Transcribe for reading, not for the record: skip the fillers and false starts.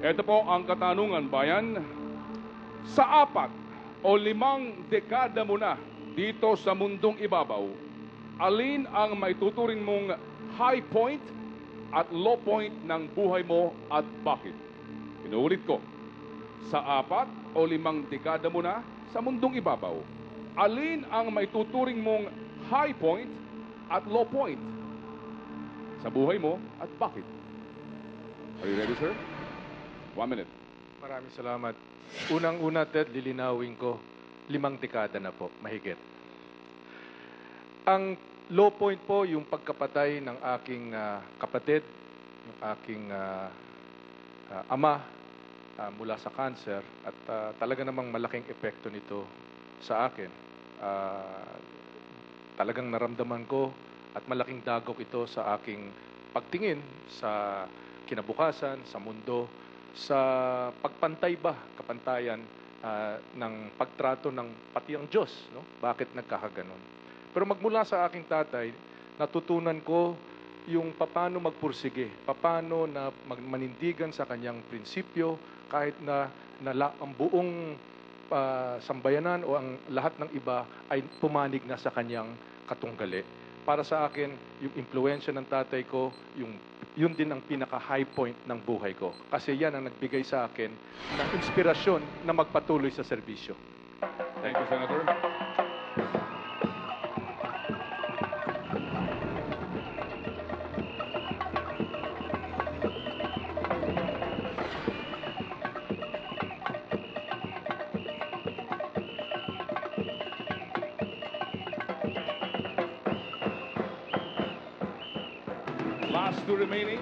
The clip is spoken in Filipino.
Ito po ang katanungan, bayan. Sa 4 o 5 dekada mo na dito sa mundong ibabaw, alin ang maituturing mong high point at low point ng buhay mo at bakit? Inuulit ko. Sa 4 o 5 dekada mo na sa mundong ibabaw, alin ang maituturing mong high point at low point sa buhay mo at bakit? Are you ready, sir? 1 minute. Maraming salamat. Unang-una, Ted, lilinawin ko, 5 dekada na po, mahigit. Ang low point po, yung pagkapatay ng aking kapatid, yung aking ama mula sa cancer, at talaga namang malaking epekto nito sa akin. Talagang naramdaman ko at malaking dagok ito sa aking pagtingin sa kinabukasan, sa mundo, sa pagpantay ba, kapantayan ng pagtrato ng pati ang Diyos. No? Bakit nagkakaganon? Pero magmula sa aking tatay, natutunan ko yung paano magpursige, paano na manindigan sa kanyang prinsipyo kahit na ang buong sambayanan o ang lahat ng iba ay pumanig na sa kanyang katunggali. Para sa akin, yung impluensya ng tatay ko, yun din ang pinaka-high point ng buhay ko. Kasi yan ang nagbigay sa akin ng inspirasyon na magpatuloy sa serbisyo. Thank you, Senator. Last 2 remaining.